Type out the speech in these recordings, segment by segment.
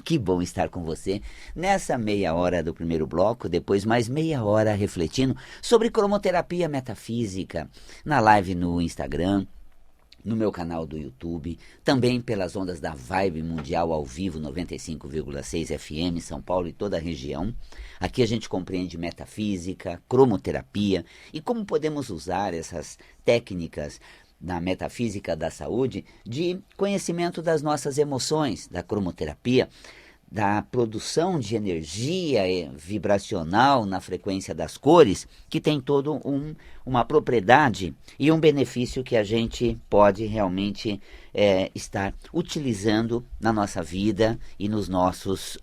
que bom estar com você nessa meia hora do primeiro bloco, depois mais meia hora refletindo sobre cromoterapia metafísica, na live no Instagram, no meu canal do YouTube, também pelas ondas da Vibe Mundial ao vivo 95,6 FM, São Paulo e toda a região. Aqui a gente compreende metafísica, cromoterapia e como podemos usar essas técnicas na metafísica da saúde de conhecimento das nossas emoções, da cromoterapia, da produção de energia vibracional na frequência das cores, que tem todo uma propriedade e um benefício que a gente pode realmente estar utilizando na nossa vida e nos nossos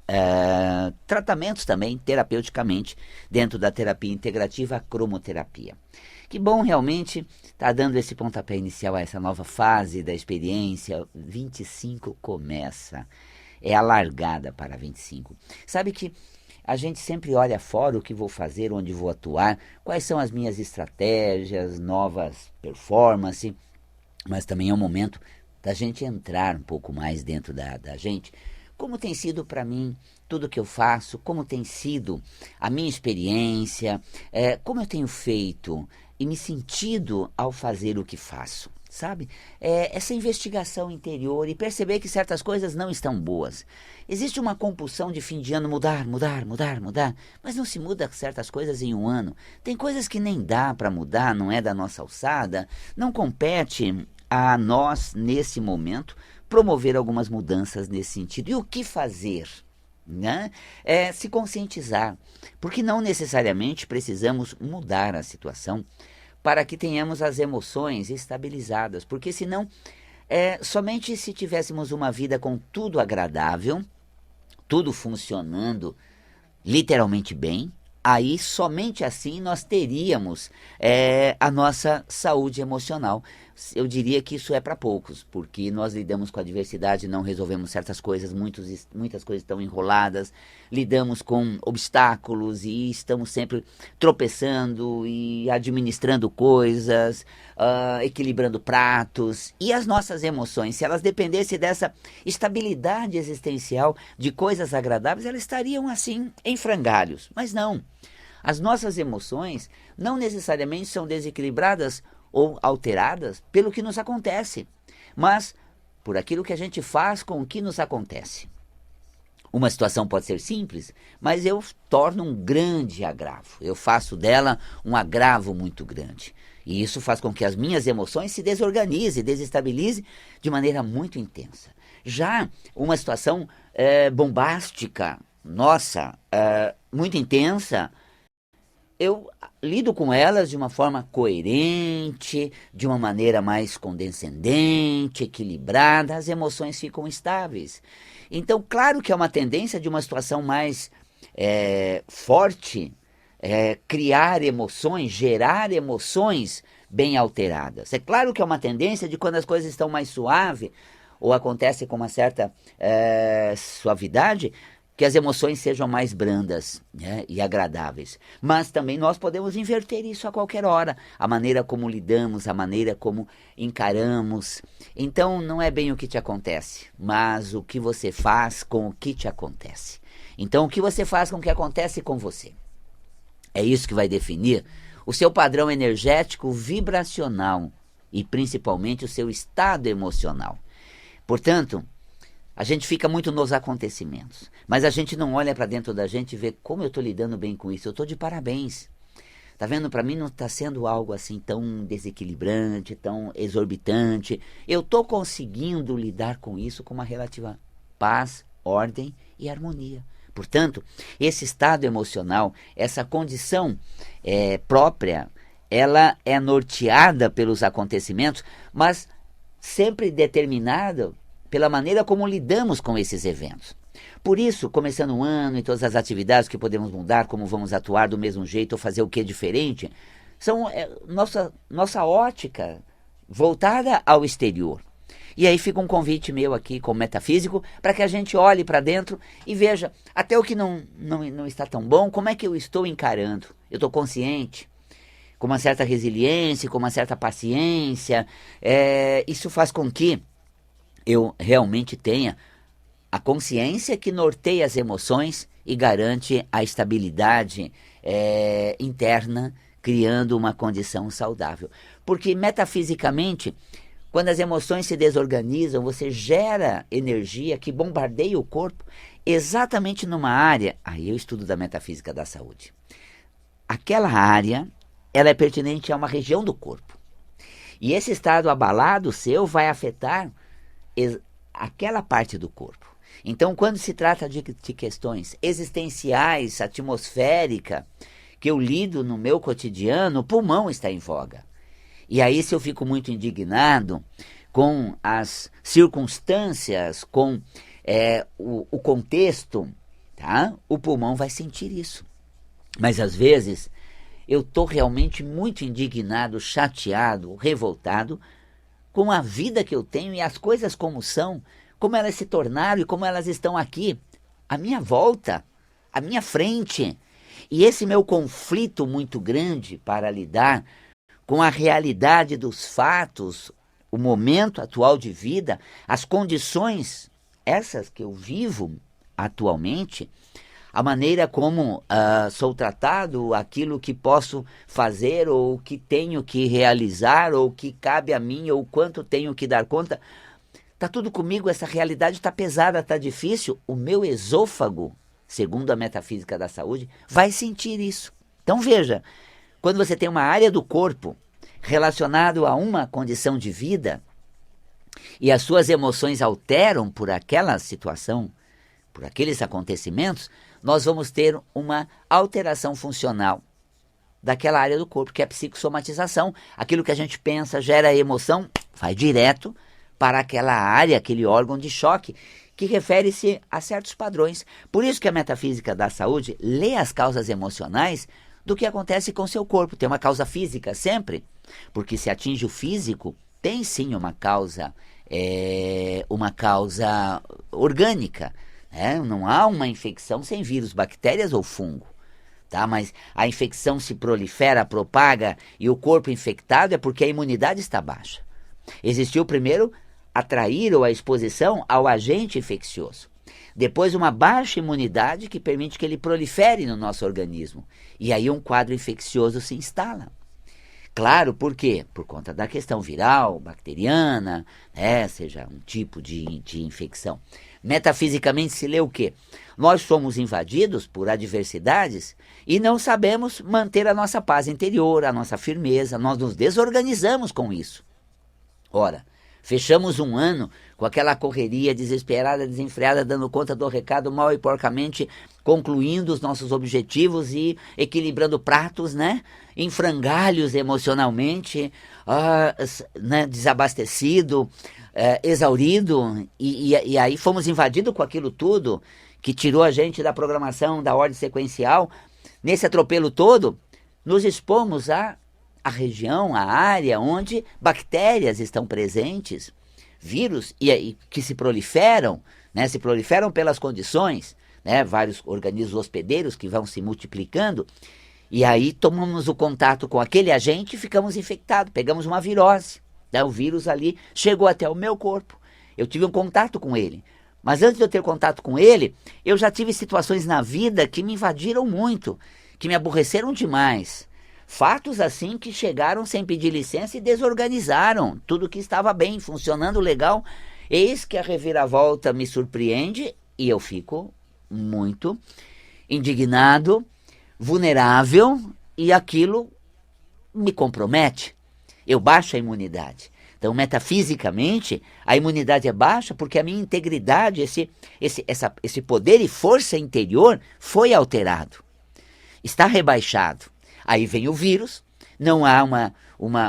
tratamentos também, terapeuticamente, dentro da terapia integrativa, a cromoterapia. Que bom realmente estar dando esse pontapé inicial a essa nova fase da experiência. 25 começa. É a largada para 25. Sabe que a gente sempre olha fora o que vou fazer, onde vou atuar, quais são as minhas estratégias, novas performances, mas também é o momento da gente entrar um pouco mais dentro da gente. Como tem sido para mim tudo que eu faço, como tem sido a minha experiência, como eu tenho feito e me sentido ao fazer o que faço. Sabe? Essa investigação interior e perceber que certas coisas não estão boas. Existe uma compulsão de fim de ano mudar, mas não se muda certas coisas em um ano. Tem coisas que nem dá para mudar, não é da nossa alçada, não compete a nós, nesse momento, promover algumas mudanças nesse sentido. E o que fazer? Né? Se conscientizar, porque não necessariamente precisamos mudar a situação para que tenhamos as emoções estabilizadas, porque senão, somente se tivéssemos uma vida com tudo agradável, tudo funcionando literalmente bem, aí somente assim nós teríamos a nossa saúde emocional. Eu diria que isso é para poucos, porque nós lidamos com a diversidade, não resolvemos certas coisas, muitas coisas estão enroladas, lidamos com obstáculos e estamos sempre tropeçando e administrando coisas, equilibrando pratos. E as nossas emoções, se elas dependessem dessa estabilidade existencial de coisas agradáveis, elas estariam assim em frangalhos. Mas não. As nossas emoções não necessariamente são desequilibradas ou alteradas pelo que nos acontece, mas por aquilo que a gente faz com o que nos acontece. Uma situação pode ser simples, mas eu torno um grande agravo. Eu faço dela um agravo muito grande. E isso faz com que as minhas emoções se desorganizem, desestabilizem de maneira muito intensa. Já uma situação bombástica, muito intensa, eu lido com elas de uma forma coerente, de uma maneira mais condescendente, equilibrada, as emoções ficam estáveis. Então, claro que é uma tendência de uma situação mais forte, criar emoções, gerar emoções bem alteradas. É claro que é uma tendência de quando as coisas estão mais suaves, ou acontecem com uma certa suavidade, que as emoções sejam mais brandas, né, e agradáveis. Mas também nós podemos inverter isso a qualquer hora. A maneira como lidamos, a maneira como encaramos. Então não é bem o que te acontece, mas o que você faz com o que te acontece. Então o que você faz com o que acontece com você. É isso que vai definir o seu padrão energético vibracional e principalmente o seu estado emocional. Portanto, a gente fica muito nos acontecimentos, mas a gente não olha para dentro da gente e vê como eu estou lidando bem com isso. Eu estou de parabéns. Tá vendo? Para mim não está sendo algo assim tão desequilibrante, tão exorbitante. Eu estou conseguindo lidar com isso com uma relativa paz, ordem e harmonia. Portanto, esse estado emocional, essa condição própria, ela é norteada pelos acontecimentos, mas sempre determinada pela maneira como lidamos com esses eventos. Por isso, começando o ano e todas as atividades que podemos mudar, como vamos atuar do mesmo jeito ou fazer o que diferente, são nossa ótica voltada ao exterior. E aí fica um convite meu aqui como metafísico para que a gente olhe para dentro e veja até o que não está tão bom, como é que eu estou encarando. Eu estou consciente, com uma certa resiliência, com uma certa paciência. Isso faz com que eu realmente tenha A consciência que norteia as emoções e garante a estabilidade interna, criando uma condição saudável. Porque metafisicamente, quando as emoções se desorganizam, você gera energia que bombardeia o corpo exatamente numa área. Aí eu estudo da metafísica da saúde. Aquela área, ela é pertinente a uma região do corpo. E esse estado abalado seu vai afetar aquela parte do corpo. Então, quando se trata de questões existenciais, atmosférica, que eu lido no meu cotidiano, o pulmão está em voga. E aí, se eu fico muito indignado com as circunstâncias, com o contexto, tá? O pulmão vai sentir isso. Mas, às vezes, eu estou realmente muito indignado, chateado, revoltado com a vida que eu tenho e as coisas como são, como elas se tornaram e como elas estão aqui, à minha volta, à minha frente. E esse meu conflito muito grande para lidar com a realidade dos fatos, o momento atual de vida, as condições, essas que eu vivo atualmente, a maneira como sou tratado, aquilo que posso fazer ou que tenho que realizar ou que cabe a mim ou quanto tenho que dar conta, está tudo comigo, essa realidade está pesada, está difícil, o meu esôfago, segundo a metafísica da saúde, vai sentir isso. Então veja, quando você tem uma área do corpo relacionado a uma condição de vida e as suas emoções alteram por aquela situação, por aqueles acontecimentos, nós vamos ter uma alteração funcional daquela área do corpo, que é a psicossomatização. Aquilo que a gente pensa, gera emoção, vai direto para aquela área, aquele órgão de choque, que refere-se a certos padrões. Por isso que a metafísica da saúde lê as causas emocionais do que acontece com o seu corpo. Tem uma causa física sempre, porque se atinge o físico, tem sim uma causa orgânica. Não há uma infecção sem vírus, bactérias ou fungo. Tá? Mas a infecção se prolifera, propaga e o corpo infectado é porque a imunidade está baixa. Existiu primeiro atrair ou a exposição ao agente infeccioso. Depois uma baixa imunidade que permite que ele prolifere no nosso organismo. E aí um quadro infeccioso se instala. Claro, por quê? Por conta da questão viral, bacteriana, seja um tipo de infecção. Metafisicamente se lê o quê? Nós somos invadidos por adversidades e não sabemos manter a nossa paz interior, a nossa firmeza, nós nos desorganizamos com isso. Ora, fechamos um ano com aquela correria desesperada, desenfreada, dando conta do recado mal e porcamente, concluindo os nossos objetivos e equilibrando pratos, em frangalhos emocionalmente, desabastecido, exaurido, e aí fomos invadidos com aquilo tudo, que tirou a gente da programação, da ordem sequencial. Nesse atropelo todo, nos expomos a região, a área onde bactérias estão presentes, vírus, e que se proliferam pelas condições, vários organismos hospedeiros que vão se multiplicando, e aí tomamos o contato com aquele agente e ficamos infectados, pegamos uma virose, o vírus ali chegou até o meu corpo, eu tive um contato com ele, mas antes de eu ter contato com ele, eu já tive situações na vida que me invadiram muito, que me aborreceram demais. Fatos assim que chegaram sem pedir licença e desorganizaram tudo que estava bem, funcionando legal. Eis que a reviravolta me surpreende e eu fico muito indignado, vulnerável, e aquilo me compromete. Eu baixo a imunidade. Então, metafisicamente, a imunidade é baixa porque a minha integridade, esse poder e força interior foi alterado. Está rebaixado. Aí vem o vírus, não há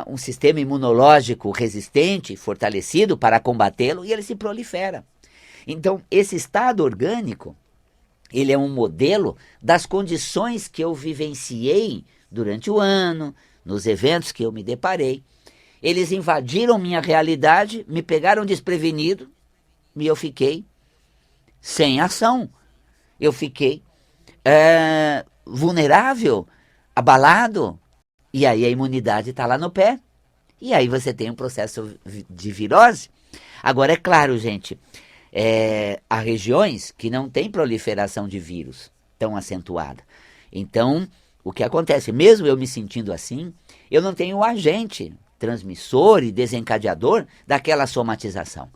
um sistema imunológico resistente, fortalecido para combatê-lo, e ele se prolifera. Então, esse estado orgânico, ele é um modelo das condições que eu vivenciei durante o ano, nos eventos que eu me deparei. Eles invadiram minha realidade, me pegaram desprevenido, e eu fiquei sem ação. Eu fiquei vulnerável, abalado, e aí a imunidade está lá no pé, e aí você tem um processo de virose. Agora, é claro, gente, há regiões que não tem proliferação de vírus tão acentuada. Então, o que acontece? Mesmo eu me sentindo assim, eu não tenho o agente transmissor e desencadeador daquela somatização.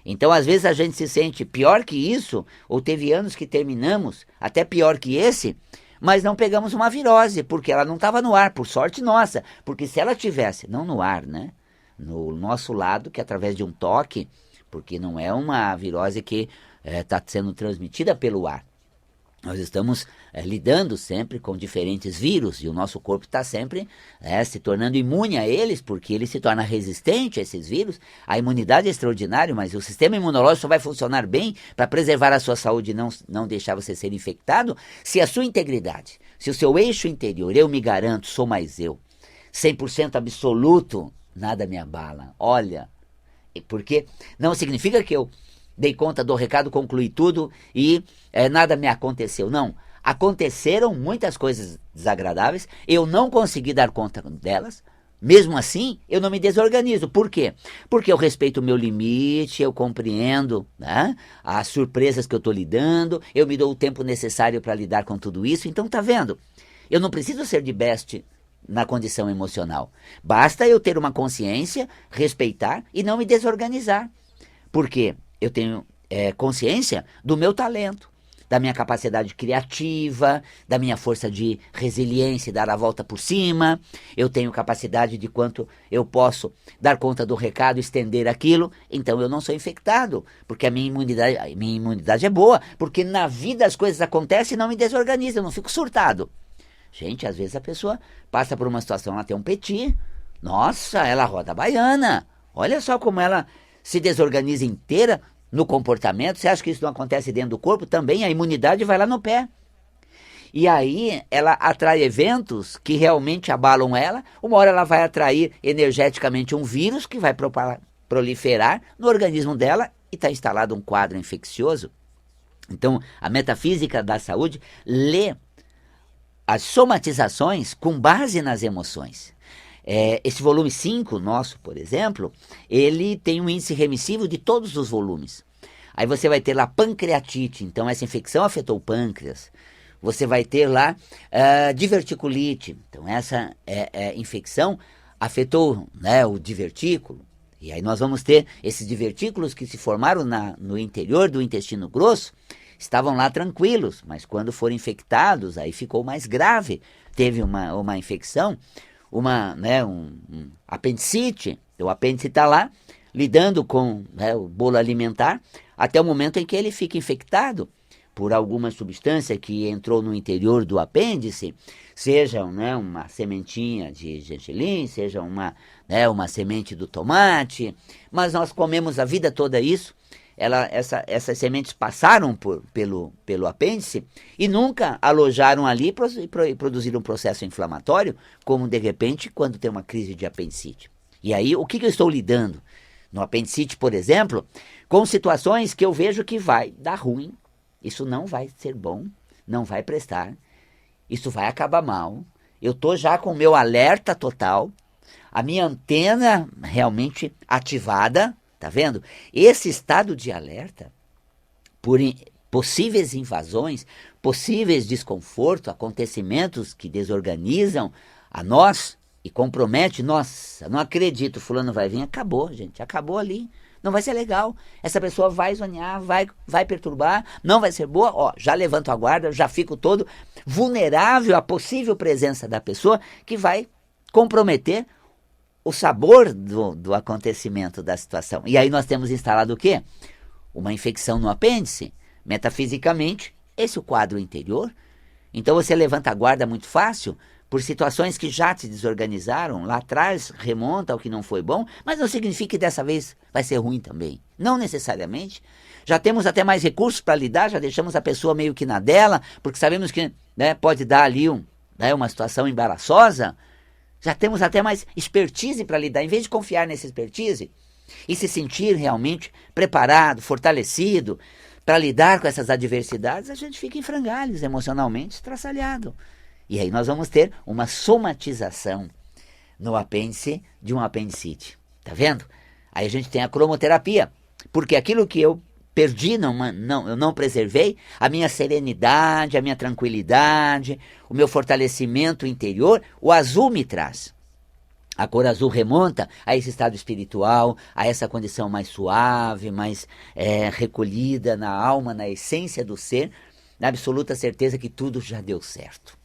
Então, às vezes a gente se sente pior que isso, ou teve anos que terminamos até pior que esse, mas não pegamos uma virose, porque ela não estava no ar, por sorte nossa. Porque se ela tivesse, não no ar, né? No nosso lado, que através de um toque, porque não é uma virose que está sendo transmitida pelo ar. Nós estamos lidando sempre com diferentes vírus e o nosso corpo está sempre se tornando imune a eles, porque ele se torna resistente a esses vírus. A imunidade é extraordinária, mas o sistema imunológico só vai funcionar bem para preservar a sua saúde e não deixar você ser infectado se a sua integridade, se o seu eixo interior, eu me garanto, sou mais eu, 100% absoluto, nada me abala. Olha, porque não significa que eu dei conta do recado, concluí tudo e nada me aconteceu. Não, aconteceram muitas coisas desagradáveis, eu não consegui dar conta delas, mesmo assim eu não me desorganizo. Por quê? Porque eu respeito o meu limite, eu compreendo, né, as surpresas que eu estou lidando, eu me dou o tempo necessário para lidar com tudo isso. Então tá vendo? Eu não preciso ser de best na condição emocional. Basta eu ter uma consciência, respeitar e não me desorganizar. Por quê? Eu tenho consciência do meu talento, da minha capacidade criativa, da minha força de resiliência e dar a volta por cima. Eu tenho capacidade de quanto eu posso dar conta do recado, estender aquilo. Então eu não sou infectado, porque a minha imunidade é boa, porque na vida as coisas acontecem e não me desorganizo, eu não fico surtado. Gente, às vezes a pessoa passa por uma situação, ela tem um petit, nossa, ela roda a baiana. Olha só como ela se desorganiza inteira no comportamento. Você acha que isso não acontece dentro do corpo? Também a imunidade vai lá no pé. E aí ela atrai eventos que realmente abalam ela. Uma hora ela vai atrair energeticamente um vírus que vai proliferar no organismo dela e está instalado um quadro infeccioso. Então a metafísica da saúde lê as somatizações com base nas emoções. Esse volume 5 nosso, por exemplo, ele tem um índice remissivo de todos os volumes. Aí você vai ter lá pancreatite, então essa infecção afetou o pâncreas. Você vai ter lá diverticulite, então essa infecção afetou, né, o divertículo. E aí nós vamos ter esses divertículos que se formaram no interior do intestino grosso, estavam lá tranquilos, mas quando foram infectados, aí ficou mais grave. Teve uma infecção, um apendicite, o apêndice está lá, lidando com, né, o bolo alimentar, até o momento em que ele fica infectado por alguma substância que entrou no interior do apêndice, seja, né, uma sementinha de gergelim, seja uma semente do tomate, mas nós comemos a vida toda isso. Essas sementes passaram pelo apêndice e nunca alojaram ali e produziram um processo inflamatório, como de repente quando tem uma crise de apendicite. E aí o que eu estou lidando? No apendicite, por exemplo, com situações que eu vejo que vai dar ruim, isso não vai ser bom, não vai prestar, isso vai acabar mal, eu estou já com o meu alerta total, a minha antena realmente ativada. Tá vendo? Esse estado de alerta por possíveis invasões, possíveis desconfortos, acontecimentos que desorganizam a nós e comprometem. Nossa, não acredito, fulano vai vir, acabou, gente, acabou ali. Não vai ser legal. Essa pessoa vai zonear, vai perturbar, não vai ser boa. Ó, já levanto a guarda, já fico todo vulnerável à possível presença da pessoa que vai comprometer o sabor do acontecimento da situação. E aí nós temos instalado o quê? Uma infecção no apêndice. Metafisicamente, esse é o quadro interior. Então você levanta a guarda muito fácil por situações que já te desorganizaram. Lá atrás remonta ao que não foi bom, mas não significa que dessa vez vai ser ruim também. Não necessariamente. Já temos até mais recursos para lidar, já deixamos a pessoa meio que na dela, porque sabemos que, né, pode dar ali uma situação embaraçosa. Já temos até mais expertise para lidar. Em vez de confiar nessa expertise e se sentir realmente preparado, fortalecido para lidar com essas adversidades, a gente fica em frangalhos, emocionalmente estraçalhado. E aí nós vamos ter uma somatização no apêndice de um apendicite. Tá vendo? Aí a gente tem a cromoterapia, porque aquilo que eu perdi, eu não preservei a minha serenidade, a minha tranquilidade, o meu fortalecimento interior, o azul me traz. A cor azul remonta a esse estado espiritual, a essa condição mais suave, mais recolhida na alma, na essência do ser, na absoluta certeza que tudo já deu certo.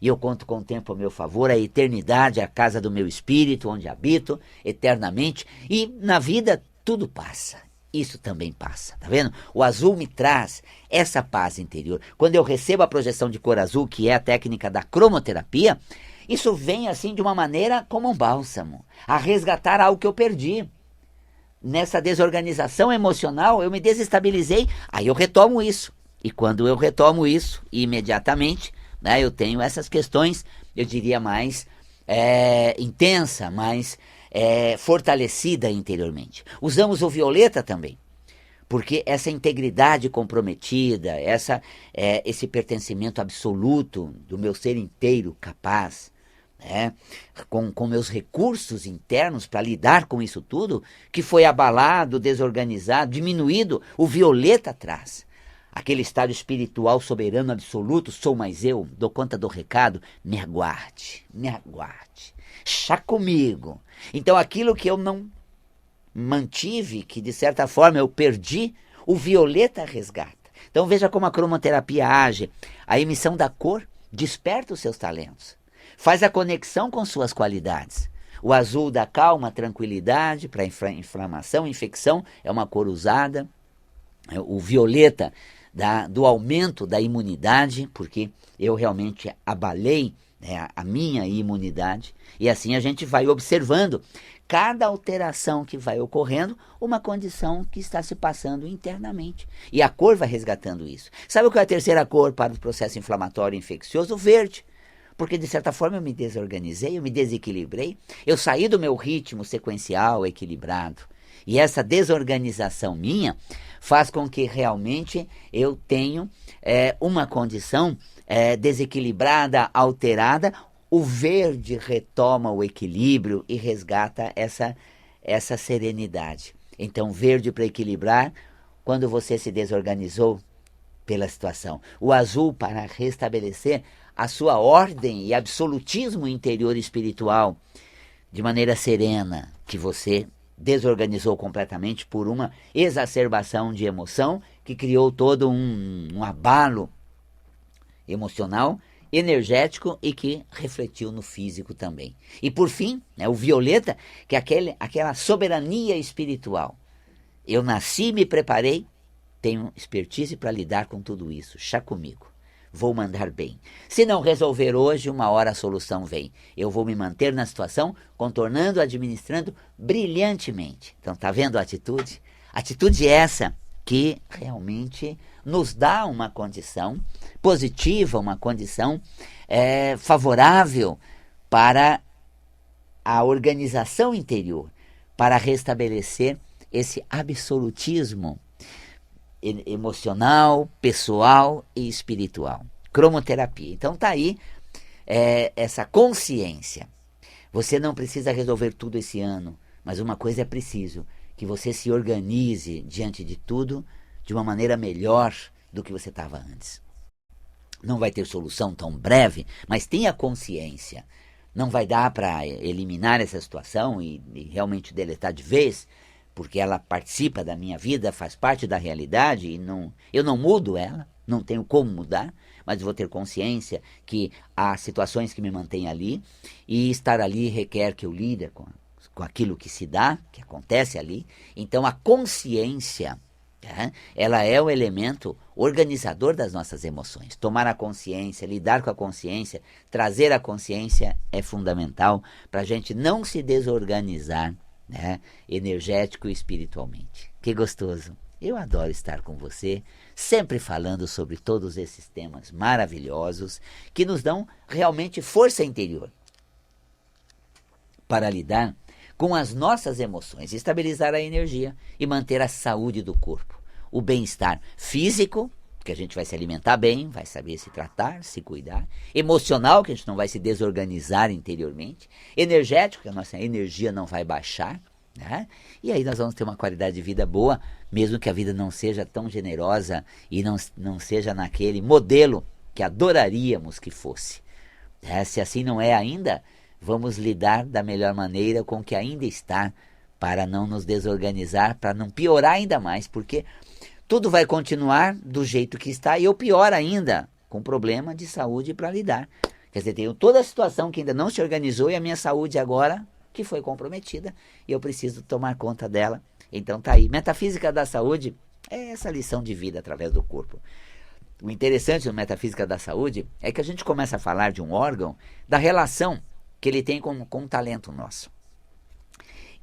E eu conto com o tempo a meu favor, a eternidade, a casa do meu espírito, onde habito eternamente, e na vida tudo passa. Isso também passa, tá vendo? O azul me traz essa paz interior. Quando eu recebo a projeção de cor azul, que é a técnica da cromoterapia, isso vem assim de uma maneira como um bálsamo, a resgatar algo que eu perdi. Nessa desorganização emocional, eu me desestabilizei, aí eu retomo isso. E quando eu retomo isso, imediatamente, né, eu tenho essas questões, eu diria mais intensa, mais fortalecida interiormente. Usamos o violeta também, porque essa integridade comprometida, esse pertencimento absoluto do meu ser inteiro capaz, com meus recursos internos para lidar com isso tudo, que foi abalado, desorganizado, diminuído, o violeta traz. Aquele estado espiritual soberano absoluto, sou mais eu, dou conta do recado, me aguarde, chá comigo. Então aquilo que eu não mantive, que de certa forma eu perdi, o violeta resgata. Então veja como a cromoterapia age. A emissão da cor desperta os seus talentos, faz a conexão com suas qualidades. O azul dá calma, tranquilidade para inflamação, infecção, é uma cor usada. O violeta do aumento da imunidade, porque eu realmente abalei a minha imunidade, e assim a gente vai observando cada alteração que vai ocorrendo, uma condição que está se passando internamente. E a cor vai resgatando isso. Sabe o que é a terceira cor para o processo inflamatório infeccioso? O verde. Porque de certa forma eu me desorganizei, eu me desequilibrei, eu saí do meu ritmo sequencial, equilibrado. E essa desorganização minha faz com que realmente eu tenha uma condição desequilibrada, alterada. O verde retoma o equilíbrio e resgata essa serenidade. Então, verde para equilibrar quando você se desorganizou pela situação. O azul para restabelecer a sua ordem e absolutismo interior espiritual de maneira serena, que você desorganizou completamente por uma exacerbação de emoção que criou todo um abalo emocional, energético e que refletiu no físico também. E por fim, o violeta, que é aquela soberania espiritual. Eu nasci, me preparei, tenho expertise para lidar com tudo isso, chá comigo. Vou mandar bem. Se não resolver hoje, uma hora a solução vem. Eu vou me manter na situação, contornando, administrando brilhantemente. Então, tá vendo a atitude? Atitude essa que realmente nos dá uma condição positiva, uma condição favorável para a organização interior, para restabelecer esse absolutismo emocional, pessoal e espiritual. Cromoterapia. Então tá aí essa consciência. Você não precisa resolver tudo esse ano, mas uma coisa é preciso, que você se organize diante de tudo de uma maneira melhor do que você estava antes. Não vai ter solução tão breve, mas tenha consciência. Não vai dar para eliminar essa situação e realmente deletar de vez, porque ela participa da minha vida, faz parte da realidade e eu não mudo ela, não tenho como mudar, mas vou ter consciência que há situações que me mantêm ali e estar ali requer que eu lide com aquilo que se dá, que acontece ali. Então a consciência, ela é o elemento organizador das nossas emoções. Tomar a consciência, lidar com a consciência, trazer a consciência é fundamental para a gente não se desorganizar, energético e espiritualmente. Que gostoso! Eu adoro estar com você, sempre falando sobre todos esses temas maravilhosos que nos dão realmente força interior para lidar com as nossas emoções, estabilizar a energia e manter a saúde do corpo. O bem-estar físico, que a gente vai se alimentar bem, vai saber se tratar, se cuidar. Emocional, que a gente não vai se desorganizar interiormente. Energético, que a nossa energia não vai baixar, né? E aí nós vamos ter uma qualidade de vida boa, mesmo que a vida não seja tão generosa e não seja naquele modelo que adoraríamos que fosse. Se assim não é ainda, vamos lidar da melhor maneira com o que ainda está, para não nos desorganizar, para não piorar ainda mais, porque tudo vai continuar do jeito que está e ou pior ainda, com problema de saúde para lidar. Quer dizer, tenho toda a situação que ainda não se organizou e a minha saúde agora que foi comprometida e eu preciso tomar conta dela. Então tá aí. Metafísica da saúde é essa lição de vida através do corpo. O interessante no Metafísica da Saúde é que a gente começa a falar de um órgão, da relação que ele tem com um talento nosso.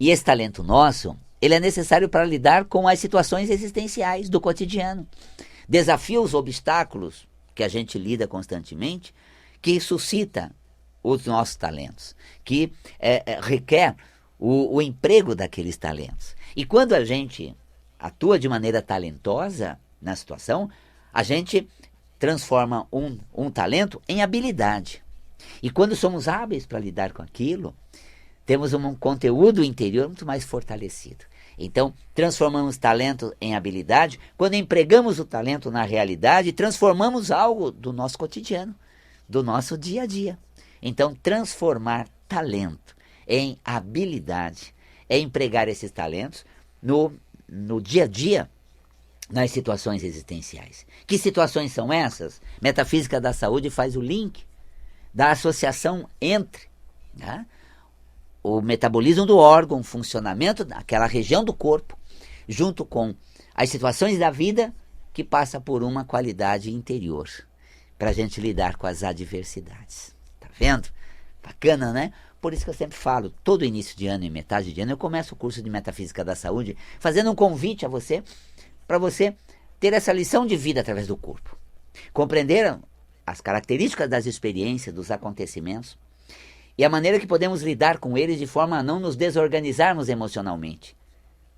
E esse talento nosso, ele é necessário para lidar com as situações existenciais do cotidiano. Desafios, obstáculos que a gente lida constantemente, que suscita os nossos talentos, que requer o emprego daqueles talentos. E quando a gente atua de maneira talentosa na situação, a gente transforma um talento em habilidade. E quando somos hábeis para lidar com aquilo, temos um conteúdo interior muito mais fortalecido. Então, transformamos talento em habilidade. Quando empregamos o talento na realidade, transformamos algo do nosso cotidiano, do nosso dia a dia. Então, transformar talento em habilidade é empregar esses talentos no dia a dia, nas situações existenciais. Que situações são essas? Metafísica da Saúde faz o link da associação entre, né, o metabolismo do órgão, o funcionamento daquela região do corpo, junto com as situações da vida que passa por uma qualidade interior, para a gente lidar com as adversidades. Tá vendo? Bacana, né? Por isso que eu sempre falo, todo início de ano e metade de ano, eu começo o curso de Metafísica da Saúde, fazendo um convite a você, para você ter essa lição de vida através do corpo. Compreender as características das experiências, dos acontecimentos, e a maneira que podemos lidar com eles de forma a não nos desorganizarmos emocionalmente.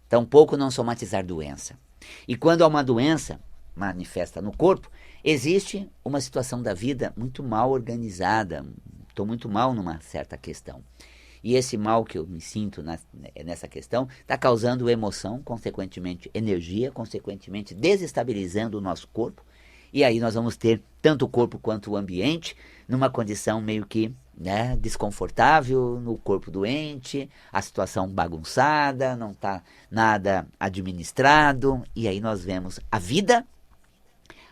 Tampouco não somatizar doença. E quando há uma doença manifesta no corpo, existe uma situação da vida muito mal organizada, estou muito mal numa certa questão. E esse mal que eu me sinto nessa questão está causando emoção, consequentemente energia, consequentemente desestabilizando o nosso corpo. E aí nós vamos ter tanto o corpo quanto o ambiente numa condição meio que, né, desconfortável, no corpo doente, a situação bagunçada, não está nada administrado. E aí nós vemos a vida,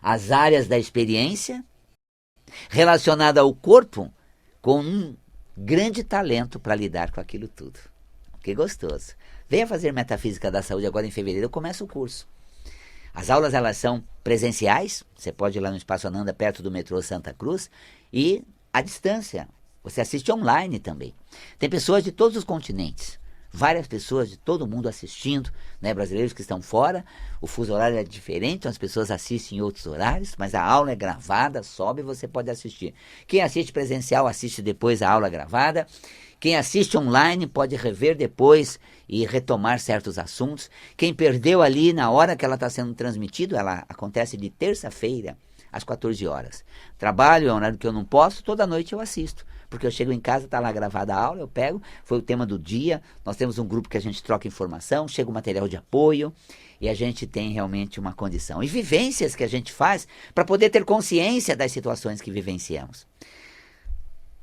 as áreas da experiência relacionada ao corpo com um grande talento para lidar com aquilo tudo. Que gostoso. Venha fazer Metafísica da Saúde agora em fevereiro, eu começo o curso. As aulas elas são presenciais, você pode ir lá no Espaço Ananda, perto do metrô Santa Cruz, e à distância, você assiste online também. Tem pessoas de todos os continentes, várias pessoas de todo mundo assistindo, né, brasileiros que estão fora, o fuso horário é diferente, então as pessoas assistem em outros horários, mas a aula é gravada, sobe e você pode assistir. Quem assiste presencial assiste depois a aula gravada, quem assiste online pode rever depois e retomar certos assuntos. Quem perdeu ali na hora que ela está sendo transmitida, ela acontece de terça-feira às 14 horas. Trabalho, é um horário que eu não posso, toda noite eu assisto. Porque eu chego em casa, está lá gravada a aula, eu pego, foi o tema do dia, nós temos um grupo que a gente troca informação, chega o material de apoio e a gente tem realmente uma condição. E vivências que a gente faz para poder ter consciência das situações que vivenciamos.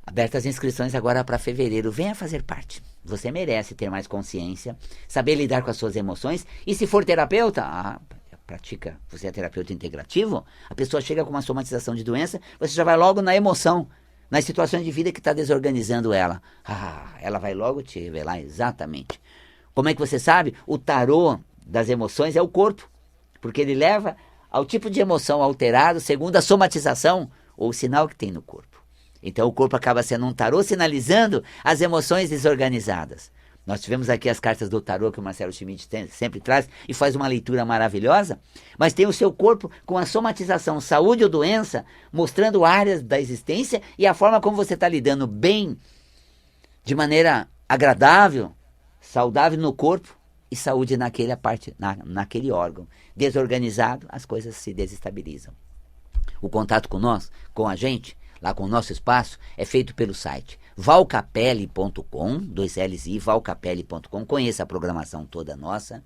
Abertas as inscrições agora para fevereiro, venha fazer parte. Você merece ter mais consciência, saber lidar com as suas emoções e se for terapeuta, pratica, você é terapeuta integrativo, a pessoa chega com uma somatização de doença, você já vai logo na emoção, nas situações de vida que está desorganizando ela. Ela vai logo te revelar exatamente. Como é que você sabe? O tarô das emoções é o corpo, porque ele leva ao tipo de emoção alterado segundo a somatização ou o sinal que tem no corpo. Então o corpo acaba sendo um tarô sinalizando as emoções desorganizadas. Nós tivemos aqui as cartas do tarô que o Marcelo Schmidt sempre traz e faz uma leitura maravilhosa, mas tem o seu corpo com a somatização, saúde ou doença, mostrando áreas da existência e a forma como você está lidando bem, de maneira agradável, saudável no corpo e saúde naquele órgão. Desorganizado, as coisas se desestabilizam. O contato com nós, com a gente, lá com o nosso espaço, é feito pelo site valcapelli.com, 2Ls, valcapelli.com, conheça a programação toda nossa.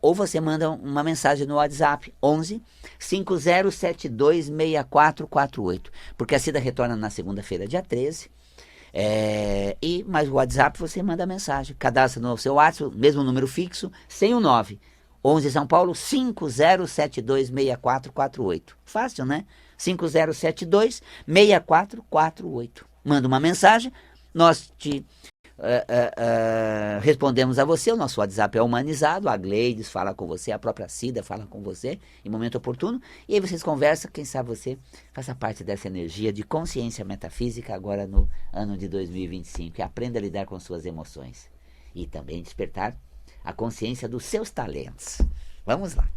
Ou você manda uma mensagem no WhatsApp, 11 5072 6448, porque a Cida retorna na segunda-feira, dia 13. Mas o WhatsApp você manda mensagem, cadastra no seu WhatsApp, mesmo número fixo, sem o 9, 11 São Paulo, 5072 6448. Fácil, né? 5072 6448. Manda uma mensagem, nós te respondemos a você. O nosso WhatsApp é humanizado, a Gleides fala com você, a própria Cida fala com você em momento oportuno, e aí vocês conversam, quem sabe você faça parte dessa energia de consciência metafísica agora no ano de 2025, e aprenda a lidar com suas emoções e também despertar a consciência dos seus talentos. Vamos lá.